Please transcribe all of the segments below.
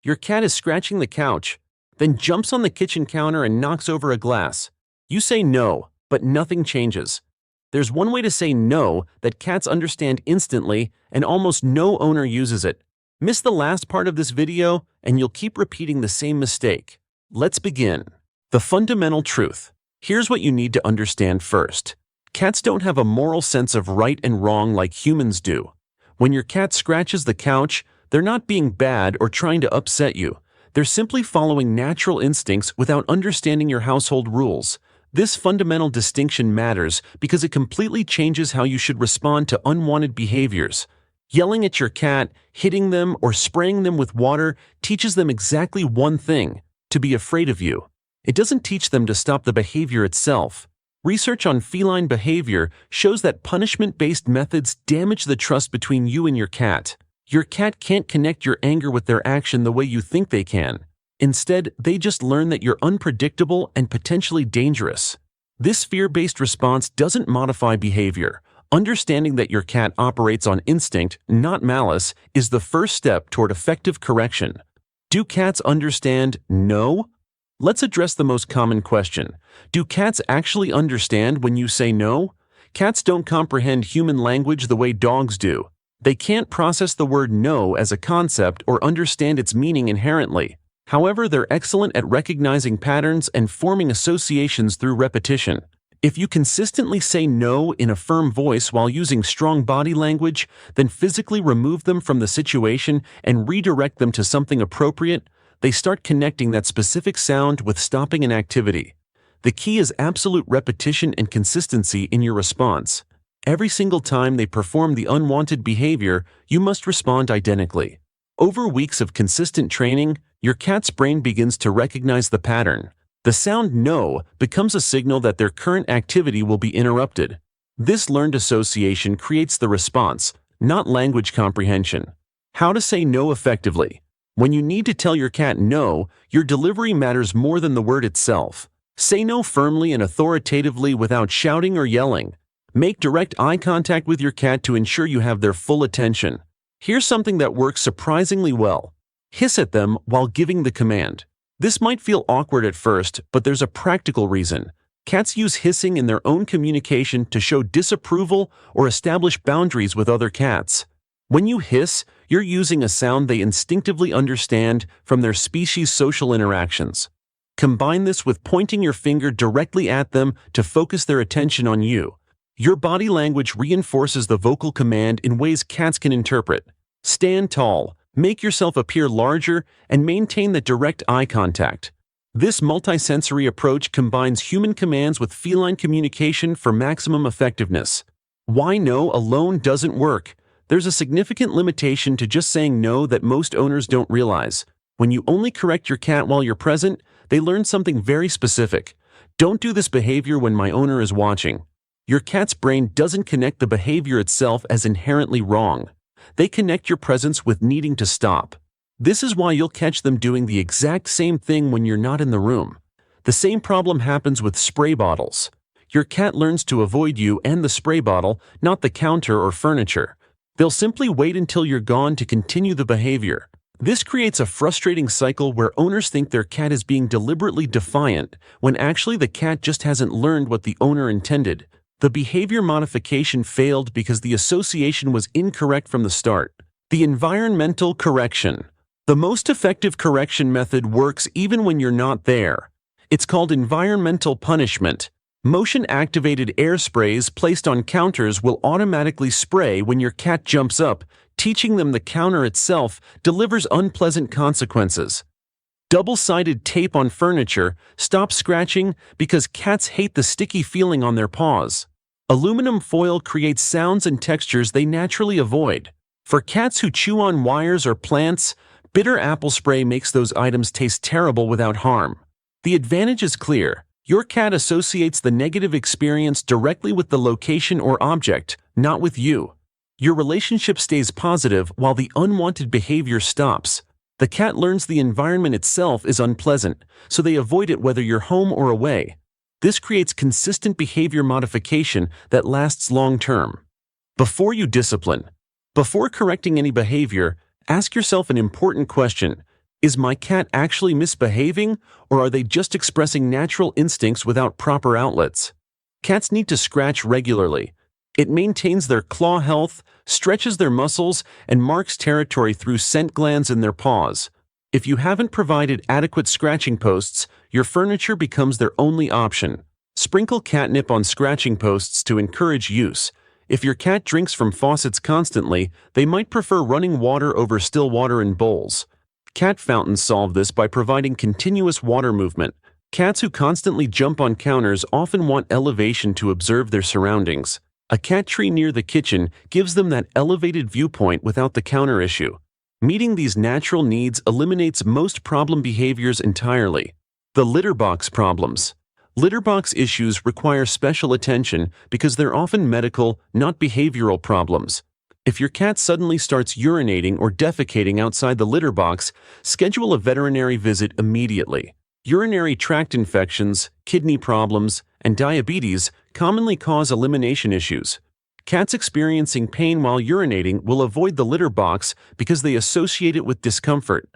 Your cat is scratching the couch, then jumps on the kitchen counter and knocks over a glass. You say no, but nothing changes. There's one way to say no that cats understand instantly, and almost no owner uses it. Miss the last part of this video, and you'll keep repeating the same mistake. Let's begin. The fundamental truth. Here's what you need to understand first. Cats don't have a moral sense of right and wrong like humans do. When your cat scratches the couch, they're not being bad or trying to upset you. They're simply following natural instincts without understanding your household rules. This fundamental distinction matters because it completely changes how you should respond to unwanted behaviors. Yelling at your cat, hitting them, or spraying them with water teaches them exactly one thing: to be afraid of you. It doesn't teach them to stop the behavior itself. Research on feline behavior shows that punishment-based methods damage the trust between you and your cat. Your cat can't connect your anger with their action the way you think they can. Instead, they just learn that you're unpredictable and potentially dangerous. This fear-based response doesn't modify behavior. Understanding that your cat operates on instinct, not malice, is the first step toward effective correction. Do cats understand no? Let's address the most common question. Do cats actually understand when you say no? Cats don't comprehend human language the way dogs do. They can't process the word no as a concept or understand its meaning inherently. However, they're excellent at recognizing patterns and forming associations through repetition. If you consistently say no in a firm voice while using strong body language, then physically remove them from the situation and redirect them to something appropriate, they start connecting that specific sound with stopping an activity. The key is absolute repetition and consistency in your response. Every single time they perform the unwanted behavior, you must respond identically. Over weeks of consistent training, your cat's brain begins to recognize the pattern. The sound no becomes a signal that their current activity will be interrupted. This learned association creates the response, not language comprehension. How to say no effectively. When you need to tell your cat no, your delivery matters more than the word itself. Say no firmly and authoritatively without shouting or yelling. Make direct eye contact with your cat to ensure you have their full attention. Here's something that works surprisingly well. Hiss at them while giving the command. This might feel awkward at first, but there's a practical reason. Cats use hissing in their own communication to show disapproval or establish boundaries with other cats. When you hiss, you're using a sound they instinctively understand from their species' social interactions. Combine this with pointing your finger directly at them to focus their attention on you. Your body language reinforces the vocal command in ways cats can interpret. Stand tall, make yourself appear larger, and maintain the direct eye contact. This multisensory approach combines human commands with feline communication for maximum effectiveness. Why no alone doesn't work? There's a significant limitation to just saying no that most owners don't realize. When you only correct your cat while you're present, they learn something very specific. Don't do this behavior when my owner is watching. Your cat's brain doesn't connect the behavior itself as inherently wrong. They connect your presence with needing to stop. This is why you'll catch them doing the exact same thing when you're not in the room. The same problem happens with spray bottles. Your cat learns to avoid you and the spray bottle, not the counter or furniture. They'll simply wait until you're gone to continue the behavior. This creates a frustrating cycle where owners think their cat is being deliberately defiant, when actually the cat just hasn't learned what the owner intended. The behavior modification failed because the association was incorrect from the start. The environmental correction. The most effective correction method works even when you're not there. It's called environmental punishment. Motion-activated air sprays placed on counters will automatically spray when your cat jumps up, teaching them the counter itself delivers unpleasant consequences. Double-sided tape on furniture stops scratching because cats hate the sticky feeling on their paws. Aluminum foil creates sounds and textures they naturally avoid. For cats who chew on wires or plants, bitter apple spray makes those items taste terrible without harm. The advantage is clear. Your cat associates the negative experience directly with the location or object, not with you. Your relationship stays positive while the unwanted behavior stops. The cat learns the environment itself is unpleasant, so they avoid it whether you're home or away. This creates consistent behavior modification that lasts long-term. Before you discipline. Before correcting any behavior, ask yourself an important question. Is my cat actually misbehaving, or are they just expressing natural instincts without proper outlets? Cats need to scratch regularly. It maintains their claw health, stretches their muscles, and marks territory through scent glands in their paws. If you haven't provided adequate scratching posts, your furniture becomes their only option. Sprinkle catnip on scratching posts to encourage use. If your cat drinks from faucets constantly, they might prefer running water over still water in bowls. Cat fountains solve this by providing continuous water movement. Cats who constantly jump on counters often want elevation to observe their surroundings. A cat tree near the kitchen gives them that elevated viewpoint without the counter issue. Meeting these natural needs eliminates most problem behaviors entirely. The litter box problems. Litter box issues require special attention because they're often medical, not behavioral problems. If your cat suddenly starts urinating or defecating outside the litter box, schedule a veterinary visit immediately. Urinary tract infections, kidney problems, and diabetes commonly cause elimination issues. Cats experiencing pain while urinating will avoid the litter box because they associate it with discomfort.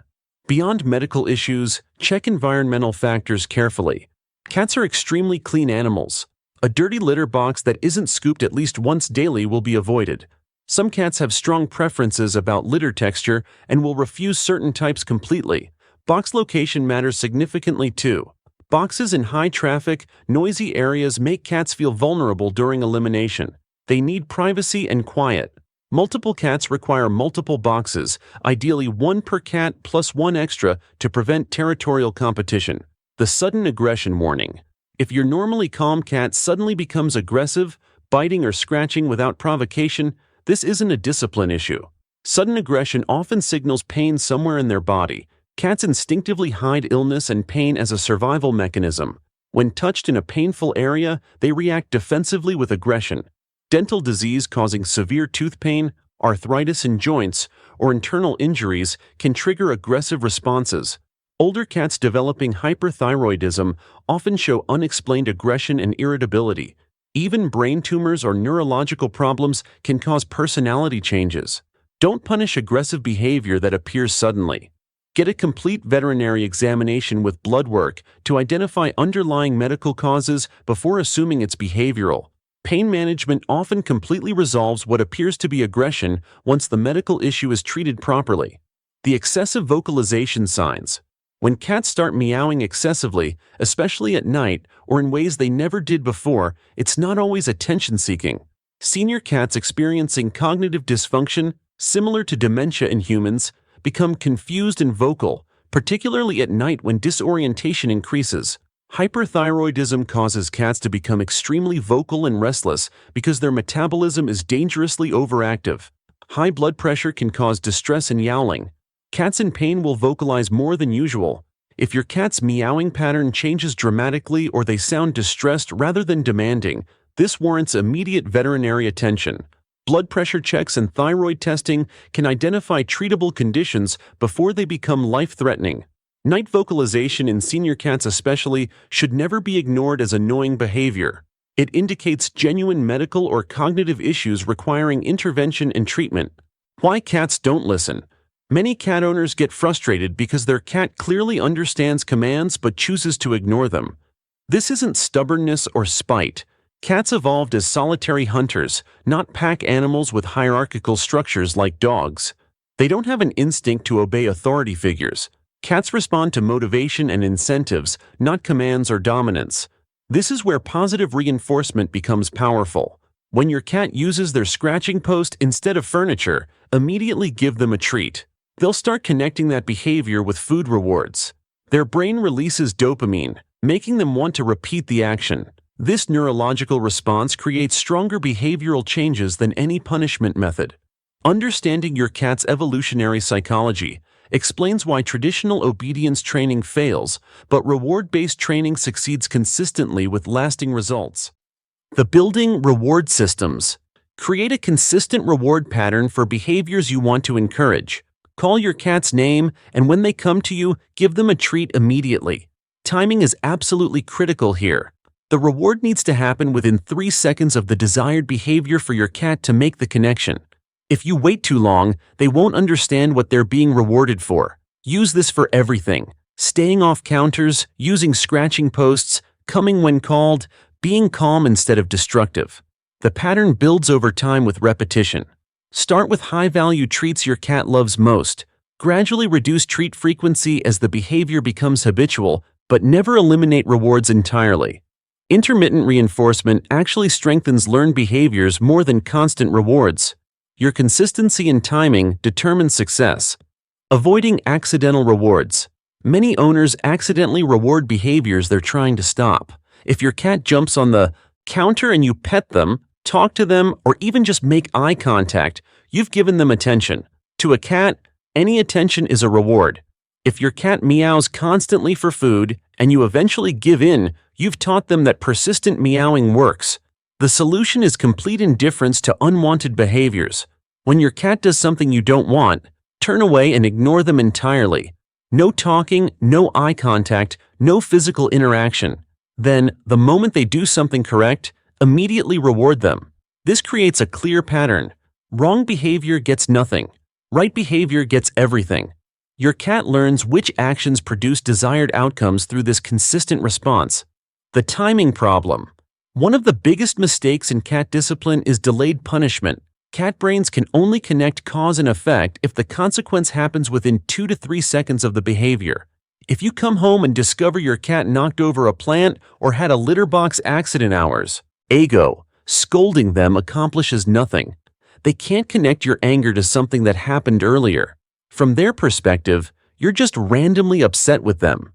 Beyond medical issues, check environmental factors carefully. Cats are extremely clean animals. A dirty litter box that isn't scooped at least once daily will be avoided. Some cats have strong preferences about litter texture and will refuse certain types completely. Box location matters significantly too. Boxes in high-traffic, noisy areas make cats feel vulnerable during elimination. They need privacy and quiet. Multiple cats require multiple boxes, ideally one per cat plus one extra to prevent territorial competition. The sudden aggression warning. If your normally calm cat suddenly becomes aggressive, biting or scratching without provocation, this isn't a discipline issue. Sudden aggression often signals pain somewhere in their body. Cats instinctively hide illness and pain as a survival mechanism. When touched in a painful area, they react defensively with aggression. Dental disease causing severe tooth pain, arthritis in joints, or internal injuries can trigger aggressive responses. Older cats developing hyperthyroidism often show unexplained aggression and irritability. Even brain tumors or neurological problems can cause personality changes. Don't punish aggressive behavior that appears suddenly. Get a complete veterinary examination with blood work to identify underlying medical causes before assuming it's behavioral. Pain management often completely resolves what appears to be aggression once the medical issue is treated properly. The excessive vocalization signs. When cats start meowing excessively, especially at night or in ways they never did before, it's not always attention-seeking. Senior cats experiencing cognitive dysfunction, similar to dementia in humans, become confused and vocal, particularly at night when disorientation increases. Hyperthyroidism causes cats to become extremely vocal and restless because their metabolism is dangerously overactive. High blood pressure can cause distress and yowling. Cats in pain will vocalize more than usual. If your cat's meowing pattern changes dramatically or they sound distressed rather than demanding, this warrants immediate veterinary attention. Blood pressure checks and thyroid testing can identify treatable conditions before they become life-threatening. Night vocalization in senior cats especially should never be ignored as annoying behavior. It indicates genuine medical or cognitive issues requiring intervention and treatment. Why cats don't listen. Many cat owners get frustrated because their cat clearly understands commands but chooses to ignore them. This isn't stubbornness or spite. Cats evolved as solitary hunters, not pack animals with hierarchical structures like dogs. They don't have an instinct to obey authority figures. Cats respond to motivation and incentives, not commands or dominance. This is where positive reinforcement becomes powerful. When your cat uses their scratching post instead of furniture, immediately give them a treat. They'll start connecting that behavior with food rewards. Their brain releases dopamine, making them want to repeat the action. This neurological response creates stronger behavioral changes than any punishment method. Understanding your cat's evolutionary psychology explains why traditional obedience training fails, but reward-based training succeeds consistently with lasting results. The building reward systems. Create a consistent reward pattern for behaviors you want to encourage. Call your cat's name, and when they come to you, give them a treat immediately. Timing is absolutely critical here. The reward needs to happen within 3 seconds of the desired behavior for your cat to make the connection. If you wait too long, they won't understand what they're being rewarded for. Use this for everything: staying off counters, using scratching posts, coming when called, being calm instead of destructive. The pattern builds over time with repetition. Start with high-value treats your cat loves most. Gradually reduce treat frequency as the behavior becomes habitual, but never eliminate rewards entirely. Intermittent reinforcement actually strengthens learned behaviors more than constant rewards. Your consistency and timing determine success. Avoiding accidental rewards. Many owners accidentally reward behaviors they're trying to stop. If your cat jumps on the counter and you pet them, talk to them, or even just make eye contact, you've given them attention. To a cat, any attention is a reward. If your cat meows constantly for food and you eventually give in, you've taught them that persistent meowing works. The solution is complete indifference to unwanted behaviors. When your cat does something you don't want, turn away and ignore them entirely. No talking, no eye contact, no physical interaction. Then, the moment they do something correct, immediately reward them. This creates a clear pattern. Wrong behavior gets nothing. Right behavior gets everything. Your cat learns which actions produce desired outcomes through this consistent response. The timing problem. One of the biggest mistakes in cat discipline is delayed punishment. Cat brains can only connect cause and effect if the consequence happens within 2 to 3 seconds of the behavior. If you come home and discover your cat knocked over a plant or had a litter box accident hours, scolding them accomplishes nothing. They can't connect your anger to something that happened earlier. From their perspective, you're just randomly upset with them.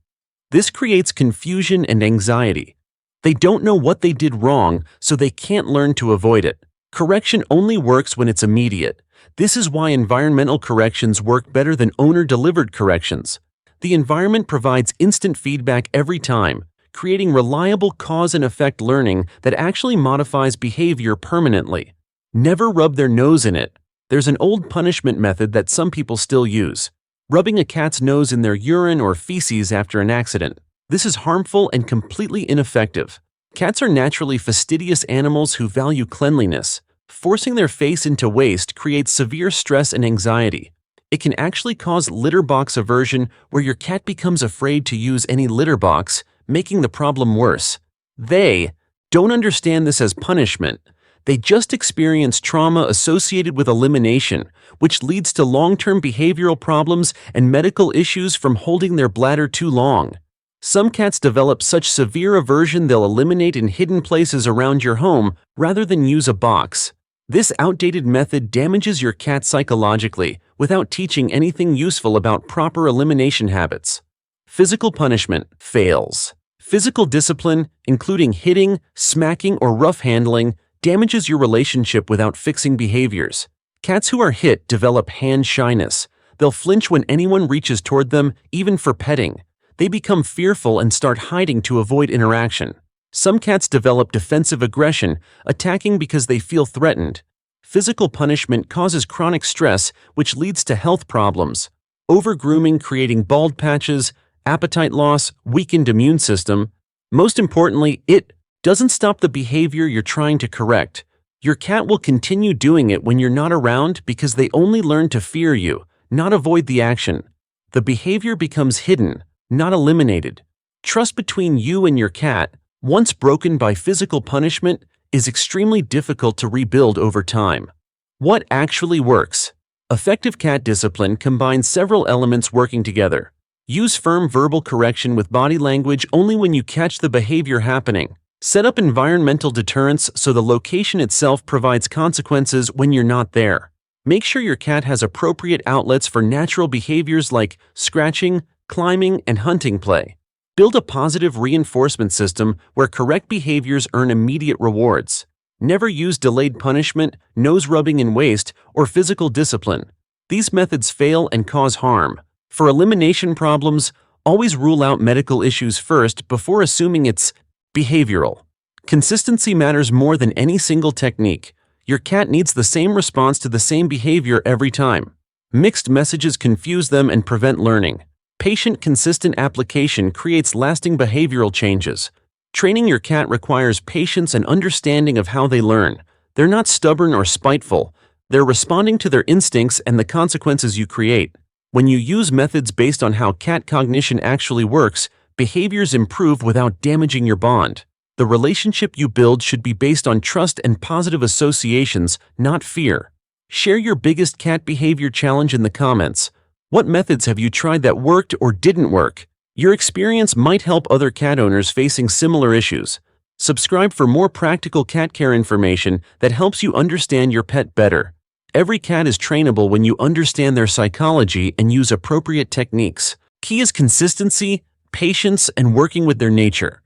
This creates confusion and anxiety. They don't know what they did wrong, so they can't learn to avoid it. Correction only works when it's immediate. This is why environmental corrections work better than owner-delivered corrections. The environment provides instant feedback every time, creating reliable cause and effect learning that actually modifies behavior permanently. Never rub their nose in it. There's an old punishment method that some people still use: rubbing a cat's nose in their urine or feces after an accident. This is harmful and completely ineffective. Cats are naturally fastidious animals who value cleanliness. Forcing their face into waste creates severe stress and anxiety. It can actually cause litter box aversion, where your cat becomes afraid to use any litter box, making the problem worse. They don't understand this as punishment. They just experience trauma associated with elimination, which leads to long-term behavioral problems and medical issues from holding their bladder too long. Some cats develop such severe aversion they'll eliminate in hidden places around your home rather than use a box. This outdated method damages your cat psychologically without teaching anything useful about proper elimination habits. Physical punishment fails. Physical discipline, including hitting, smacking, or rough handling, damages your relationship without fixing behaviors. Cats who are hit develop hand shyness. They'll flinch when anyone reaches toward them, even for petting. They become fearful and start hiding to avoid interaction. Some cats develop defensive aggression, attacking because they feel threatened. Physical punishment causes chronic stress, which leads to health problems. Overgrooming creating bald patches, appetite loss, weakened immune system. Most importantly, it doesn't stop the behavior you're trying to correct. Your cat will continue doing it when you're not around because they only learn to fear you, not avoid the action. The behavior becomes hidden, not eliminated. Trust between you and your cat, once broken by physical punishment, is extremely difficult to rebuild over time. What actually works? Effective cat discipline combines several elements working together. Use firm verbal correction with body language only when you catch the behavior happening. Set up environmental deterrence so the location itself provides consequences when you're not there. Make sure your cat has appropriate outlets for natural behaviors like scratching, climbing, and hunting play. Build a positive reinforcement system where correct behaviors earn immediate rewards. Never use delayed punishment, nose rubbing in waste, or physical discipline. These methods fail and cause harm. For elimination problems, always rule out medical issues first before assuming it's behavioral. Consistency matters more than any single technique. Your cat needs the same response to the same behavior every time. Mixed messages confuse them and prevent learning. Patient, consistent application creates lasting behavioral changes. Training your cat requires patience and understanding of how they learn. They're not stubborn or spiteful. They're responding to their instincts and the consequences you create. When you use methods based on how cat cognition actually works, behaviors improve without damaging your bond. The relationship you build should be based on trust and positive associations, not fear. Share your biggest cat behavior challenge in the comments. What methods have you tried that worked or didn't work? Your experience might help other cat owners facing similar issues. Subscribe for more practical cat care information that helps you understand your pet better. Every cat is trainable when you understand their psychology and use appropriate techniques. Key is consistency, patience, and working with their nature.